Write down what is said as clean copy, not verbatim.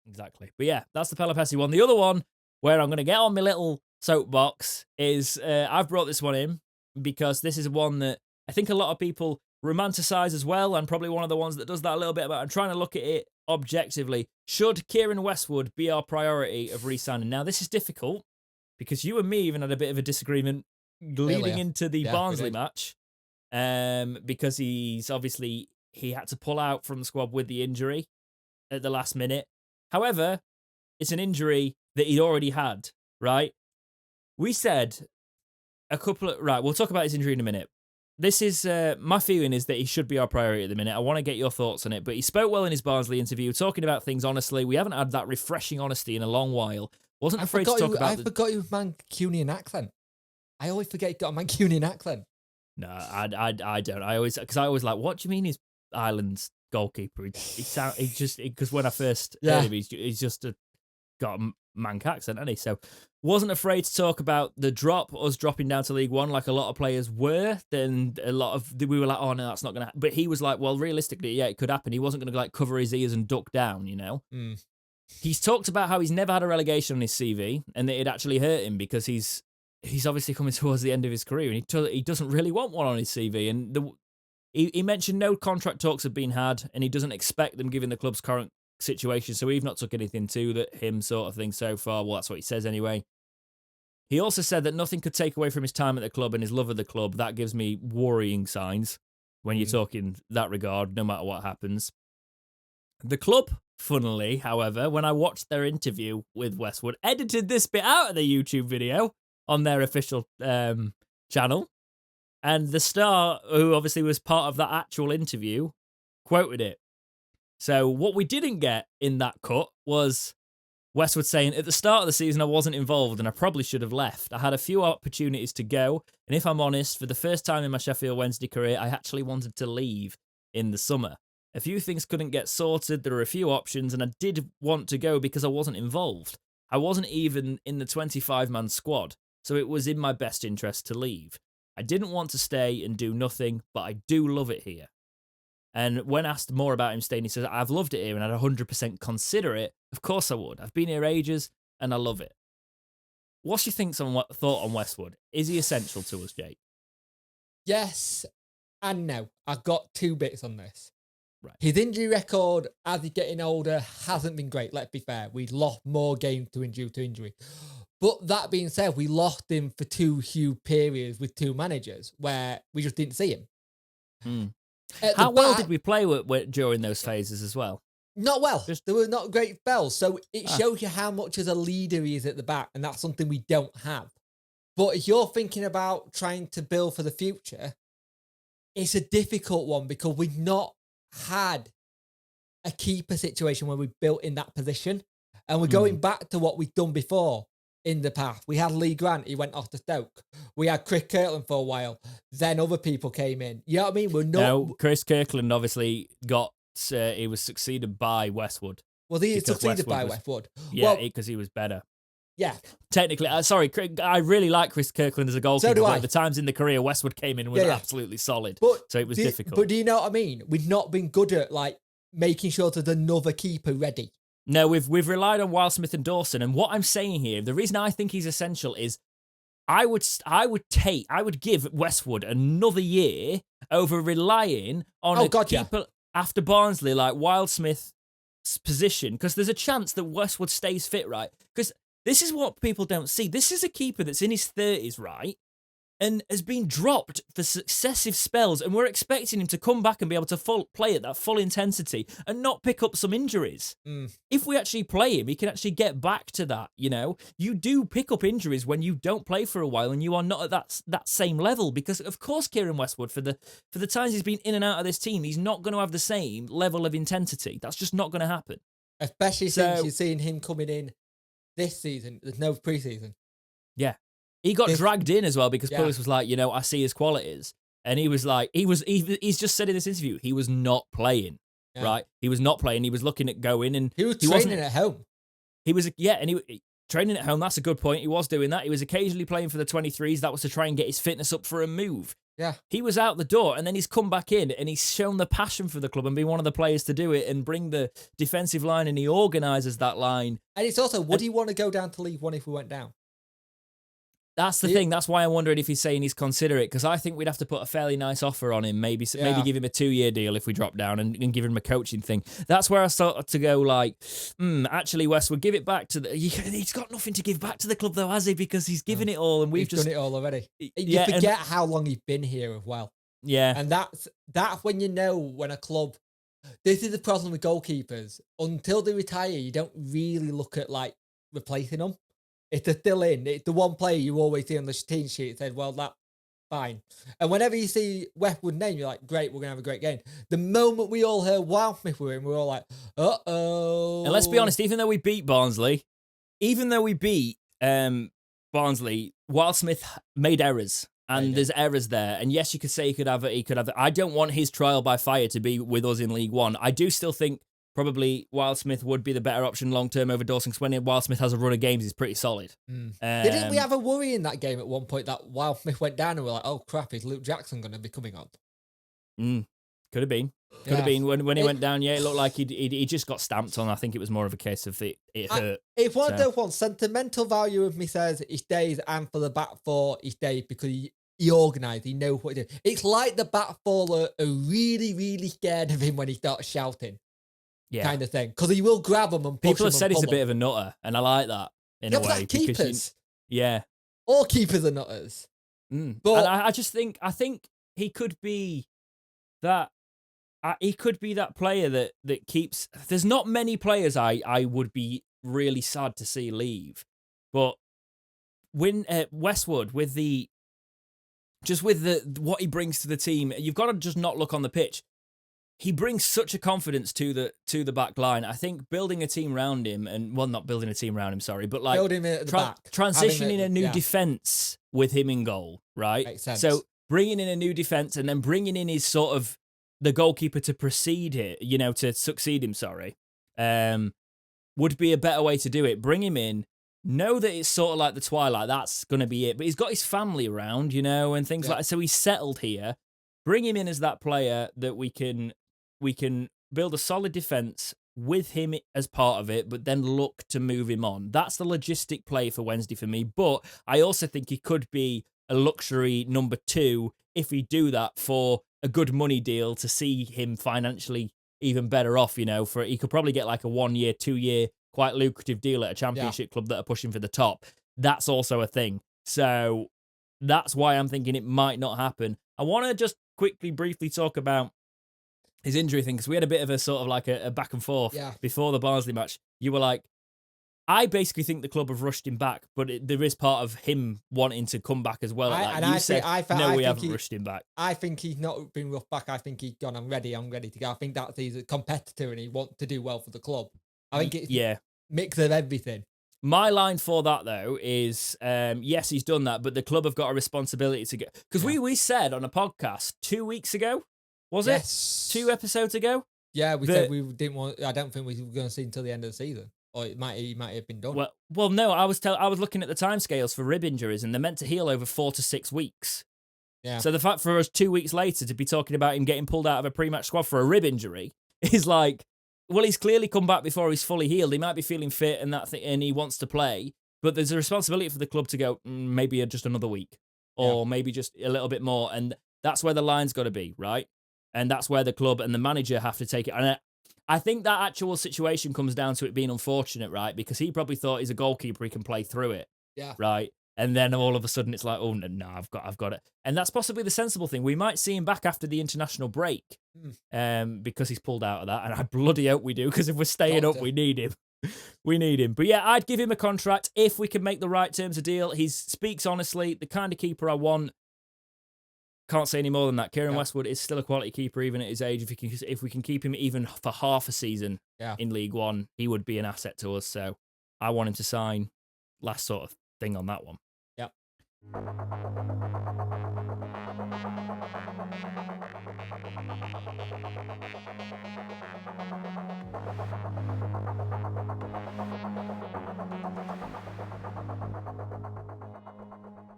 Exactly. But yeah, that's the Pelopessi one. The other one, where I'm going to get on my little soapbox, is I've brought this one in because this is one that I think a lot of people romanticize as well. I'm probably one of the ones that does that a little bit, but I'm trying to look at it objectively. Should KIEREN Westwood be our priority of re-signing? Now, this is difficult because you and me even had a bit of a disagreement leading into the Barnsley match, because he had to pull out from the squad with the injury at the last minute. However, it's an injury that he'd already had, right? We said we'll talk about his injury in a minute. This is, my feeling is that he should be our priority at the minute. I want to get your thoughts on it, but he spoke well in his Barnsley interview, talking about things honestly. We haven't had that refreshing honesty in a long while. Wasn't afraid to talk about I forgot he was Mancunian accent. I always forget he got a Mancunian accent. No, I don't. Because I always like, what do you mean he's Ireland's goalkeeper? Because when I first heard him, he's just got a Manc accent, hasn't he? So wasn't afraid to talk about the us dropping down to League One like a lot of players were. Then we were like, oh no, that's not going to happen. But he was like, well, realistically, yeah, it could happen. He wasn't going to like cover his ears and duck down, you know? Mm. He's talked about how he's never had a relegation on his CV and that it actually hurt him because he's obviously coming towards the end of his career and he doesn't really want one on his CV. And he mentioned no contract talks have been had and he doesn't expect them given the club's current situation. So we've not took anything to him sort of thing so far. Well, that's what he says anyway. He also said that nothing could take away from his time at the club and his love of the club. That gives me worrying signs when you're talking that regard, no matter what happens. The club, funnily, however, when I watched their interview with Westwood, edited this bit out of the YouTube video on their official channel. And the star, who obviously was part of that actual interview, quoted it. So what we didn't get in that cut was Westwood saying, at the start of the season, I wasn't involved and I probably should have left. I had a few opportunities to go. And if I'm honest, for the first time in my Sheffield Wednesday career, I actually wanted to leave in the summer. A few things couldn't get sorted. There were a few options and I did want to go because I wasn't involved. I wasn't even in the 25-man squad. So it was in my best interest to leave. I didn't want to stay and do nothing, but I do love it here. And when asked more about him staying, he says, I've loved it here and I'd 100% consider it. Of course I would. I've been here ages and I love it. What's your thought on Westwood? Is he essential to us, Jake? Yes and no. I've got two bits on this. Right. His injury record as he's getting older hasn't been great, let's be fair. We lost more games to injury. But that being said, we lost him for 2 huge periods with 2 managers where we just didn't see him. How well did we play during those phases as well? Not well. There were not great spells. So it shows you how much as a leader he is at the back, and that's something we don't have. But if you're thinking about trying to build for the future, it's a difficult one because we've not had a keeper situation where we built in that position. And we're going back to what we've done before in the past. We had Lee Grant, he went off to Stoke. We had Chris Kirkland for a while. Then other people came in. You know what I mean? No, Chris Kirkland obviously he was succeeded by Westwood. Well, he is succeeded by Westwood. Yeah, because he was better. Yeah. Technically, sorry, I really like Chris Kirkland as a goalkeeper. So do I. But at the times in the career, Westwood came in and was absolutely solid. So it was difficult. But do you know what I mean? We've not been good at making sure there's another keeper ready. No, we've relied on Wildsmith and Dawson. And what I'm saying here, the reason I think he's essential is I would give Westwood another year over relying on a keeper after Barnsley like Wildsmith's position, because there's a chance that Westwood stays fit, right? Because this is what people don't see. This is a keeper that's in his 30s, right? And has been dropped for successive spells, and we're expecting him to come back and be able to play at that full intensity and not pick up some injuries. If we actually play him, he can actually get back to that, you know? You do pick up injuries when you don't play for a while and you are not at that same level, because, of course, KIEREN Westwood, for the times he's been in and out of this team, he's not going to have the same level of intensity. That's just not going to happen. Especially since you're seeing him coming in this season. There's no preseason. Yeah. He got dragged in as well because Pulis was like, I see his qualities. And he was like, he's just said in this interview, he was not playing, right? He was not playing. He was looking at going and he was training at home. He was, and he training at home. That's a good point. He was doing that. He was occasionally playing for the 23s. That was to try and get his fitness up for a move. Yeah. He was out the door, and then he's come back in, and he's shown the passion for the club and been one of the players to do it and bring the defensive line, and he organises that line. And it's also, would he want to go down to League One if we went down? That's the thing. That's why I'm wondering if he's saying he's consider it, because I think we'd have to put a fairly nice offer on him. Maybe give him a 2-year deal if we drop down and give him a coaching thing. That's where I started to go like, actually, Westwood, give it back to the. He's got nothing to give back to the club though, has he? Because he's given it all, and we've just done it all already. Yeah, You forget how long he's been here as well. Yeah, and that's when you know when a club. This is the problem with goalkeepers. Until they retire, you don't really look at like replacing them. If they're still in, it's the one player you always see on the team sheet said, well, that's fine. And whenever you see Westwood name, you're like, great, we're going to have a great game. The moment we all heard Wildsmith were in, we're all like, uh-oh. And let's be honest, even though we beat Barnsley, Barnsley, Wildsmith made errors. And there's errors there. And yes, you could say he could have it. I don't want his trial by fire to be with us in League One. I do still think probably Wildsmith would be the better option long-term over Dawson, because when Wildsmith has a run of games, he's pretty solid. Didn't we have a worry in that game at one point that Wildsmith went down and we're like, oh crap, is Luke Jackson going to be coming on? Could have been. Could have been. When he went down, it looked like he just got stamped on. I think it was more of a case of it hurt. It's one of those ones. Sentimental value of me says he stays, and for the back four, he stays because he organised, he knows what to do. It's like the back four are really, really scared of him when he starts shouting. Kind of thing. Because he will grab them and push People have said he's a them. bit of a nutter, and I like that in a way. Keepers. All keepers are nutters. But and I think he could be that. He could be that player that keeps. There's not many players I would be really sad to see leave, but when Westwood with what he brings to the team, you've got to just not look on the pitch. He brings such a confidence to the back line. I think building a team around him, not building a team around him, sorry, but like building him at the back, transitioning a new defense with him in goal, right? Makes sense. So bringing in a new defense and then bringing in his sort of the goalkeeper to to succeed him, would be a better way to do it. Bring him in. Know that it's sort of like the twilight. That's going to be it. But he's got his family around, and things like that. So he's settled here. Bring him in as that player that we can build a solid defence with him as part of it, but then look to move him on. That's the logistic play for Wednesday for me. But I also think he could be a luxury number 2 if we do that for a good money deal to see him financially even better off, he could probably get like a 1-year, 2-year, quite lucrative deal at a championship club that are pushing for the top. That's also a thing. So that's why I'm thinking it might not happen. I want to just briefly talk about his injury thing, because we had a bit of a sort of like a back and forth before the Barnsley match. You were like, I basically think the club have rushed him back, but there is part of him wanting to come back as well. We haven't rushed him back. I think he's not been rushed back. I think he's gone, I'm ready to go. I think that he's a competitor and he wants to do well for the club. I think it's mix of everything. My line for that, though, is yes, he's done that, but the club have got a responsibility to get... Because we said on a podcast 2 weeks ago, was it? 2 episodes ago? Yeah, we said we didn't want... I don't think we were going to see until the end of the season. Or he might have been done. Well, no, I was looking at the timescales for rib injuries, and they're meant to heal over 4 to 6 weeks. Yeah. So the fact for us 2 weeks later to be talking about him getting pulled out of a pre-match squad for a rib injury is like... Well, he's clearly come back before he's fully healed. He might be feeling fit and and he wants to play, but there's a responsibility for the club to go, maybe just another week or maybe just a little bit more. And that's where the line's got to be, right? And that's where the club and the manager have to take it. And I think that actual situation comes down to it being unfortunate, right? Because he probably thought he's a goalkeeper, he can play through it. Yeah. Right. And then all of a sudden it's like, oh, no, I've got it. And that's possibly the sensible thing. We might see him back after the international break because he's pulled out of that. And I bloody hope we do, because if we're staying up, we need him. We need him. But yeah, I'd give him a contract if we can make the right terms of deal. He speaks honestly, the kind of keeper I want. Can't say any more than that. KIEREN Westwood is still a quality keeper even at his age. If we can keep him even for half a season in League One, he would be an asset to us. So I want him to sign. Last sort of thing on that one. Yep.